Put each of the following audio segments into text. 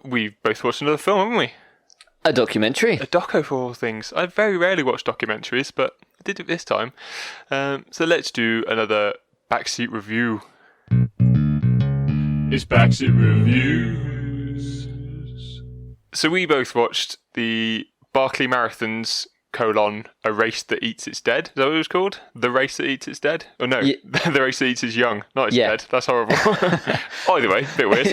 we've both watched another film, haven't we? A documentary. A doco for all things. I very rarely watch documentaries, but I did it this time. So let's do another backseat review. It's backseat reviews. So we both watched the Barkley Marathons, a race that eats its dead. Is that what it was called? The race that eats its dead? Oh no, the race that eats its young, not its dead. That's horrible. Either way, a bit weird.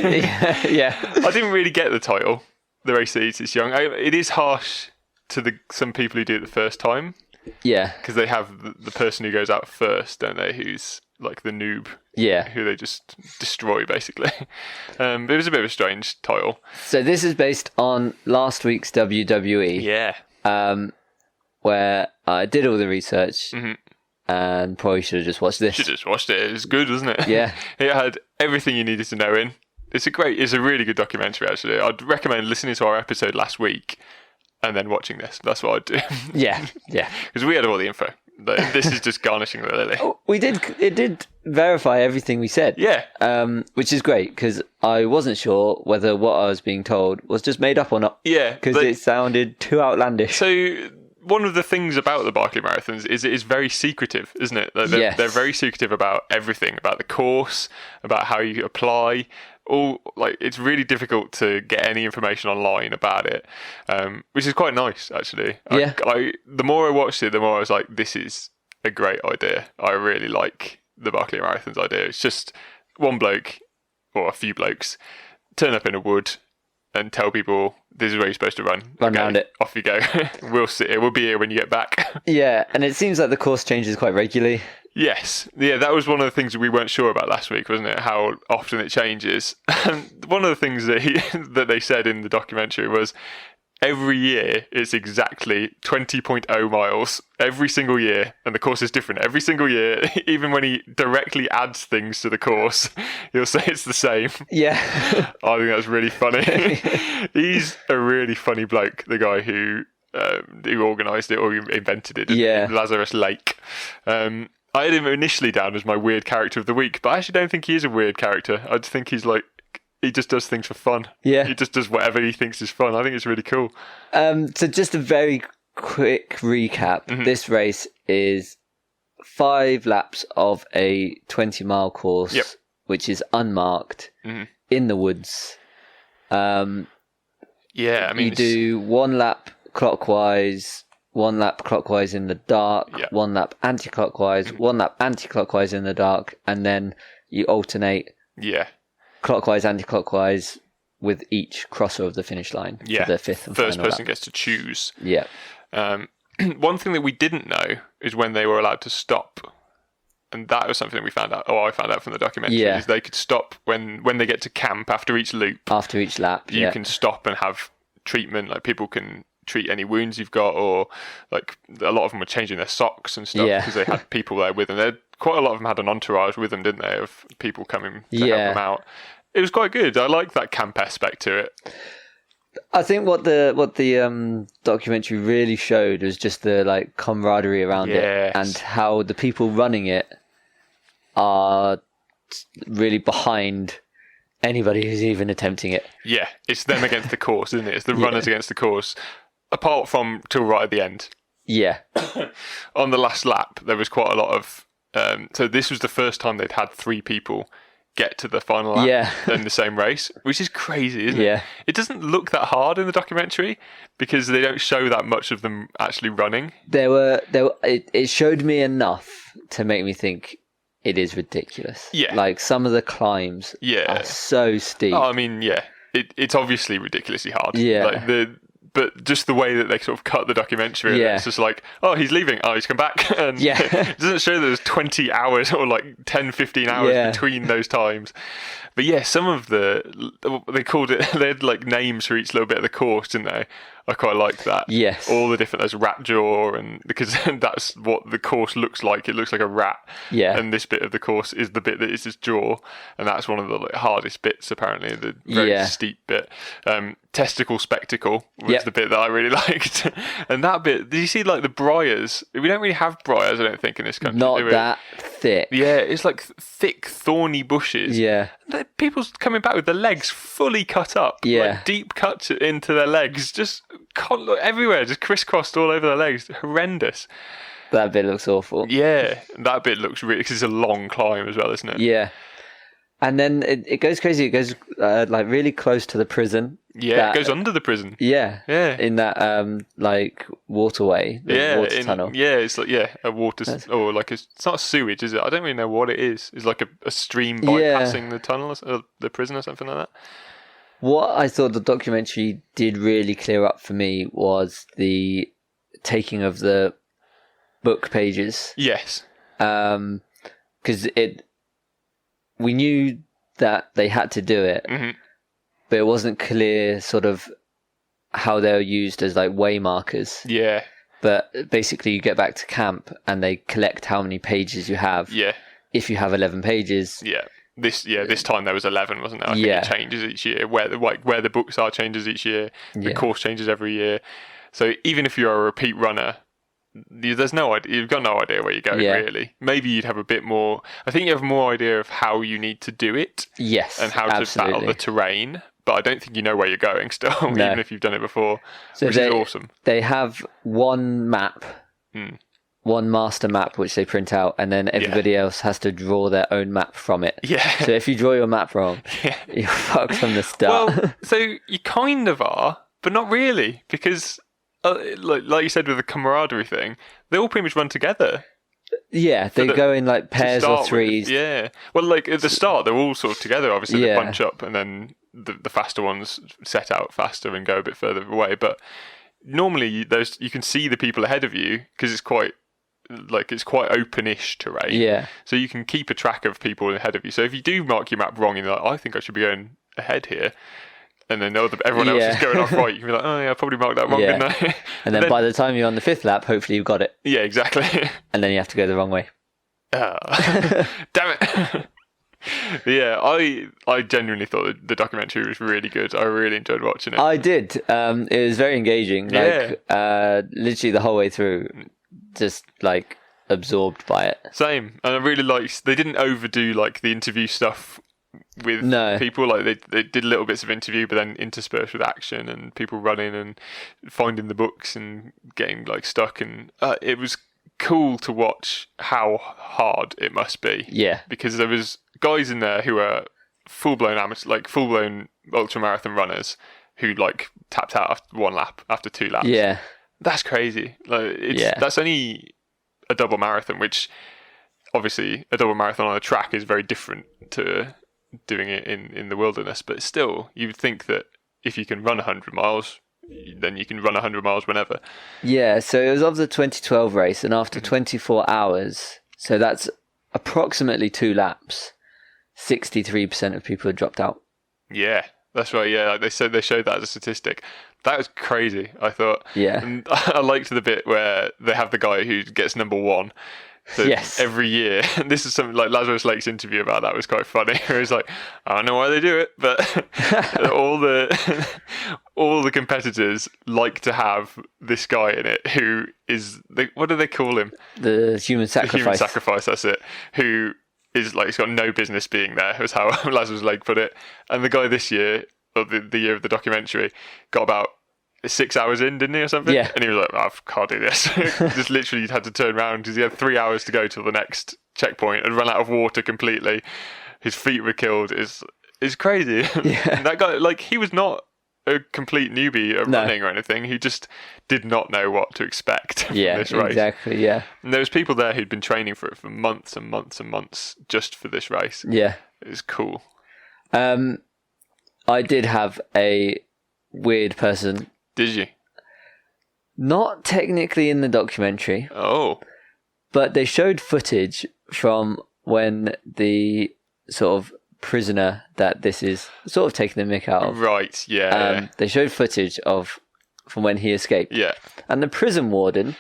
Yeah. I didn't really get the title, The Race That Eats Its Young. It is harsh to some people who do it the first time. Yeah. Because they have the person who goes out first, don't they, who's like the noob. Yeah. Who they just destroy, basically. It was a bit of a strange title. So this is based on last week's WWE. Yeah. Where I did all the research and probably should have just watched this. Should have just watched it. It was good, wasn't it? Yeah. It had everything you needed to know in. It's a really good documentary, actually. I'd recommend listening to our episode last week and then watching this. That's what I'd do. Yeah. Because we had all the info. This is just garnishing the lily. It did verify everything we said. Yeah. Which is great, because I wasn't sure whether what I was being told was just made up or not. Yeah. Because it sounded too outlandish. So one of the things about the Barkley Marathons is it is very secretive, isn't it? Yes. They're very secretive about everything, about the course, about how you apply. It's really difficult to get any information online about it, which is quite nice, actually. Yeah. The more I watched it, the more I was like, this is a great idea. I really like the Barkley Marathons idea. It's just one bloke, or a few blokes, turn up in a wood and tell people this is where you're supposed to run. Run around it. Off you go. We'll sit here. We'll be here when you get back. Yeah, and it seems like the course changes quite regularly. Yes. Yeah, that was one of the things that we weren't sure about last week, wasn't it? How often it changes. And one of the things that they said in the documentary was every year it's exactly 20.0 miles every single year, and the course is different every single year. Even when he directly adds things to the course, he'll say it's the same. Yeah. I think that's really funny. He's a really funny bloke, the guy who organised it or invented it. Yeah. Lazarus Lake. I had him initially down as my weird character of the week, but I actually don't think he is a weird character. I just think he's like, he just does things for fun. Yeah. He just does whatever he thinks is fun. I think it's really cool. So just a very quick recap. Mm-hmm. This race is 5 laps of a 20-mile course, which is unmarked in the woods. Yeah, I mean... You do 1 lap clockwise, 1 lap clockwise in the dark, 1 lap anti-clockwise, 1 lap anti-clockwise in the dark, and then you alternate clockwise, anti-clockwise with each crosser of the finish line for the 5th and first final person lap. gets to choose. Yeah. One thing that we didn't know is when they were allowed to stop. And that was something that we found out. I found out from the documentary. Is they could stop when they get to camp after each loop. After each lap, you can stop and have treatment. Like people can treat any wounds you've got, or like a lot of them were changing their socks and stuff because they had people there with them. Quite a lot of them had an entourage with them, didn't they? Of people coming to help them out. It was quite good. I like that camp aspect to it. I think what the documentary really showed was just the camaraderie around it, and how the people running it are really behind anybody who's even attempting it. Yeah, it's them against the course, isn't it? It's the runners against the course, apart from till right at the end. Yeah. On the last lap, there was quite a lot of... so this was the first time they'd had 3 people get to the final lap in the same race, which is crazy, isn't it? It doesn't look that hard in the documentary because they don't show that much of them actually running. It showed me enough to make me think it is ridiculous. Yeah. Like some of the climbs are so steep. Oh, I mean, it's obviously ridiculously hard. Yeah. But just the way that they sort of cut the documentary, it's just like, oh, he's leaving, oh, he's come back. And it doesn't show that there's 20 hours or 10, 15 hours between those times. But some of they called it, they had names for each little bit of the course, didn't they? I quite liked that. Yes. All the different, there's rat jaw, and because that's what the course looks like. It looks like a rat. Yeah. And this bit of the course is the bit that is his jaw. And that's one of the hardest bits, apparently, the very steep bit. Testicle spectacle was the bit that I really liked. And that bit, did you see the briars? We don't really have briars, I don't think, in this country. Not that thick. Yeah, it's like thick, thorny bushes. Yeah. People's coming back with their legs fully cut up. Yeah. Like deep cuts into their legs. Just everywhere, just crisscrossed all over their legs. Horrendous. That bit looks awful. Yeah, that bit looks really... because it's a long climb as well, isn't it? Yeah. And then it goes crazy. It goes like really close to the prison. Yeah, it goes under the prison. Yeah. Yeah. In that like waterway, water tunnel. Yeah, it's like a water or like it's not a sewage, is it? I don't really know what it is. It's like a stream bypassing the tunnel or the prison or something like that. What I thought the documentary did really clear up for me was the taking of the book pages. Yes. Because we knew that they had to do it, but it wasn't clear sort of how they were used as like way markers. Yeah. But basically you get back to camp and they collect how many pages you have. Yeah. If you have 11 pages. Yeah. This time there was 11, wasn't there? I think it changes each year. Where the books are changes each year. The course changes every year. So even if you're a repeat runner, there's no idea. You've got no idea where you're going, really. Maybe you'd have a bit more. I think you have more idea of how you need to do it. Yes, and how to battle the terrain. But I don't think you know where you're going still, even if you've done it before. So which is awesome. They have one map, one master map, which they print out, and then everybody else has to draw their own map from it. Yeah. So if you draw your map wrong, you're fucked from the start. Well, so you kind of are, but not really, because. Like you said with the camaraderie thing, they all pretty much run together. Yeah, they go in like pairs or threes. With. Yeah. Well, like at the start, they're all sort of together. Obviously, they bunch up, and then the faster ones set out faster and go a bit further away. But normally, you can see the people ahead of you because it's quite openish terrain. Yeah. So you can keep a track of people ahead of you. So if you do mark your map wrong, and you're like, I think I should be going ahead here. And then everyone else is going off right. You can be like, oh yeah, I probably marked that wrong, didn't I? And then by the time you're on the 5th lap, hopefully you've got it. Yeah, exactly. And then you have to go the wrong way. Damn it. Yeah, I genuinely thought the documentary was really good. I really enjoyed watching it. I did. It was very engaging. Like, literally the whole way through, just like absorbed by it. Same. And I really liked, they didn't overdo like the interview stuff with people. Like they did little bits of interview, but then interspersed with action and people running and finding the books and getting like stuck. And it was cool to watch how hard it must be. Yeah. Because there was guys in there who are full-blown amateur, like full-blown ultra-marathon runners who like tapped out after one lap, after 2 laps. Yeah. That's crazy. Like that's only a double marathon, which obviously a double marathon on a track is very different to doing it in the wilderness. But still, you would think that if you can run 100 miles, then you can run 100 miles whenever. Yeah, so it was of the 2012 race, and after 24 hours, so that's approximately 2 laps, 63% of people had dropped out. Yeah, that's right. Yeah, like they showed that as a statistic. That was crazy, I thought. Yeah. And I liked the bit where they have the guy who gets number 1. So every year, this is something like Lazarus Lake's interview about that was quite funny. Where he's like, I don't know why they do it, but all the competitors like to have this guy in it who is what do they call him? The human sacrifice. The human sacrifice. That's it. Who is like he's got no business being there. Was how Lazarus Lake put it. And the guy this year, or the year of the documentary, got about 6 hours in, didn't he, or something? Yeah. And he was like, I can't do this. Just literally had to turn around because he had 3 hours to go till the next checkpoint and run out of water completely. His feet were killed. It's crazy. Yeah. That guy, like, he was not a complete newbie at running or anything. He just did not know what to expect from this race. Exactly, yeah. And there was people there who'd been training for it for months and months and months just for this race. Yeah. It was cool. I did have a weird person. Did you? Not technically in the documentary. Oh. But they showed footage from when the sort of prisoner that this is sort of taking the mick out of. Right, yeah. They showed footage from when he escaped. Yeah. And the prison warden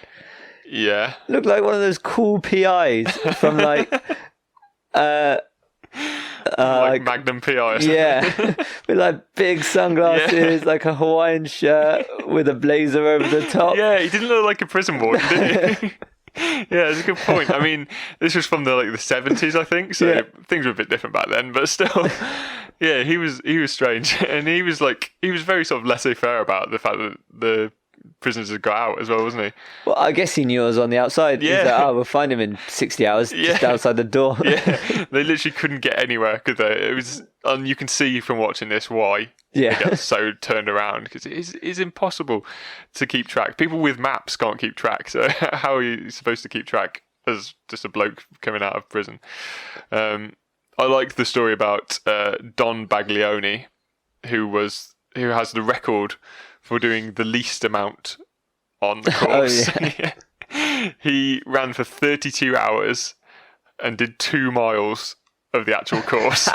looked like one of those cool PIs from like like Magnum PI or something. Yeah, with like big sunglasses, like a Hawaiian shirt with a blazer over the top. Yeah, he didn't look like a prison warden, did he? Yeah, it's a good point. I mean, this was from the 70s, I think, so things were a bit different back then. But still, yeah, he was strange, and he was very sort of laissez-faire about the fact that the prisoners had got out as well, wasn't he? Well, I guess he knew I was on the outside. Yeah. He's like, we'll find him in 60 hours just outside the door. Yeah, they literally couldn't get anywhere, could they? It was, and you can see from watching this why they get so turned around, because it is impossible to keep track. People with maps can't keep track, so how are you supposed to keep track as just a bloke coming out of prison? I like the story about Don Baglioni, who has the record for doing the least amount on the course. He ran for 32 hours and did 2 miles of the actual course.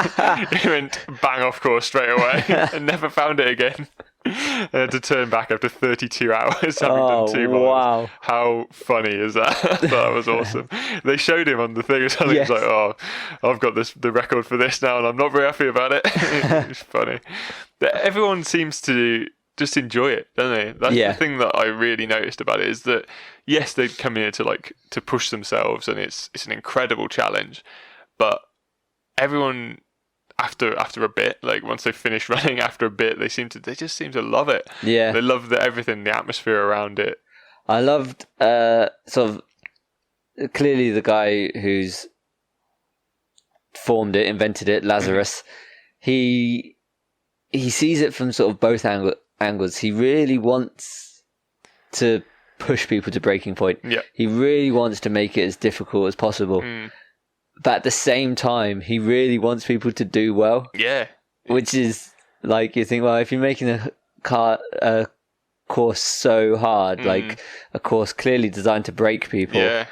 He went bang off course straight away and never found it again. And had to turn back after 32 hours having done 2 miles. Wow. How funny is that? I thought that was awesome. They showed him on the thing or something. Yes. He was like, I've got the record for this now and I'm not very happy about it. It's funny. But everyone seems to just enjoy it, don't they? That's the thing that I really noticed about it, is that yes, they come here to push themselves, and it's an incredible challenge, but everyone after a bit, once they finish running, after a bit, they just seem to love it. Yeah, they love everything, the atmosphere around it. I loved sort of clearly the guy who's formed it, invented it, Lazarus. He sees it from sort of both angles. He really wants to push people to breaking point. Yeah. He really wants to make it as difficult as possible. But at the same time, he really wants people to do well. Yeah. Which is you think, well, if you're making a course so hard, like a course clearly designed to break people,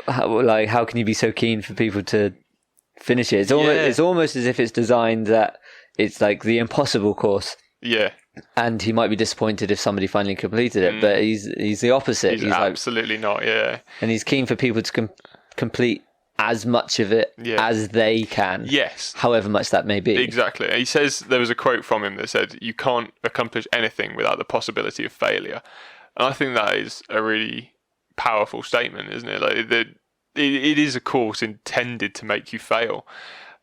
how can you be so keen for people to finish it? It's almost as if it's designed that it's the impossible course. Yeah. And he might be disappointed if somebody finally completed it, but he's the opposite. He's absolutely not, yeah. And he's keen for people to complete as much of it as they can. Yes. However much that may be. Exactly. He says, there was a quote from him that said, you can't accomplish anything without the possibility of failure. And I think that is a really powerful statement, isn't it? It is a course intended to make you fail.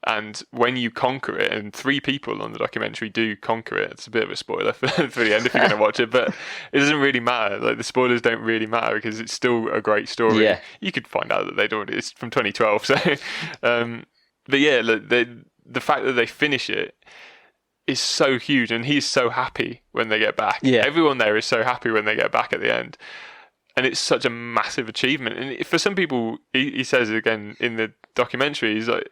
And when you conquer it, and 3 people on the documentary do conquer it, it's a bit of a spoiler for the end if you're going to watch it, but it doesn't really matter. The spoilers don't really matter because it's still a great story. Yeah. You could find out that it's from 2012. So, but yeah, the fact that they finish it is so huge, and he's so happy when they get back. Yeah. Everyone there is so happy when they get back at the end. And it's such a massive achievement. And for some people, he says again in the documentary, he's like,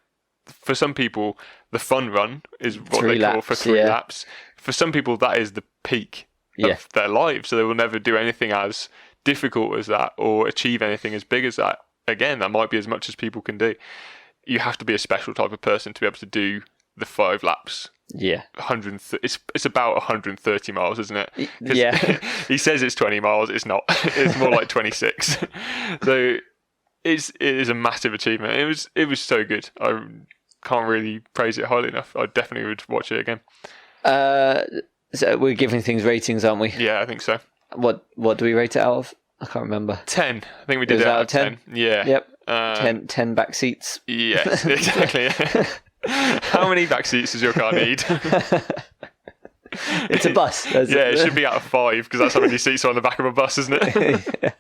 for some people, the fun run is what they call for 3 laps. For some people, that is the peak of their lives. So they will never do anything as difficult as that or achieve anything as big as that. Again, that might be as much as people can do. You have to be a special type of person to be able to do the 5 laps. Yeah. It's about 130 miles, isn't it? Yeah. He says it's 20 miles. It's not. It's more like 26. So it is a massive achievement. It was so good. I can't really praise it highly enough. I definitely would watch it again. So we're giving things ratings, aren't we? Yeah, I think so. What do we rate it out of? I can't remember. 10. I think we did it out of 10. Yeah. Yep. 10 back seats. Yes, exactly. How many back seats does your car need? It's a bus. It should be out of 5 because that's how many seats are on the back of a bus, isn't it? Yeah.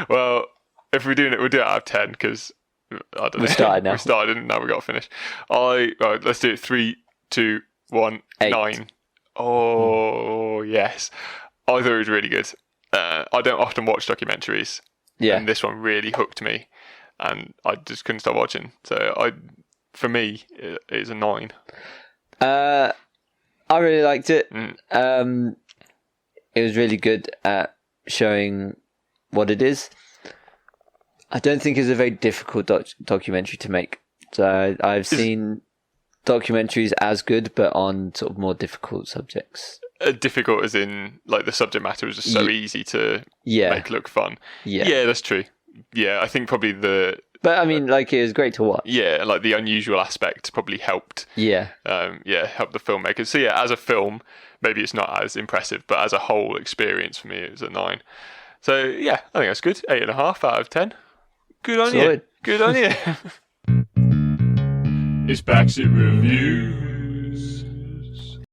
Well, if we're doing it, we'll do it out of 10 because I don't know. We started now. We started and now we've got to finish. Right, let's do it. 3, 2, 1, 8. 9. Oh, yes. I thought it was really good. I don't often watch documentaries. Yeah. And this one really hooked me and I just couldn't stop watching. So for me, it is a 9. I really liked it. It was really good at showing what it is. I don't think it's a very difficult documentary to make. So I've seen documentaries as good, but on sort of more difficult subjects. Difficult as in, the subject matter is just so easy to make look fun. Yeah, that's true. Yeah, I think probably But I mean, it was great to watch. Yeah, the unusual aspect probably helped. Yeah. Helped the filmmakers. So yeah, as a film, maybe it's not as impressive, but as a whole experience for me, it was a 9. So yeah, I think that's good. 8.5 out of 10. Good on you. Good on you. It's Backseat Review.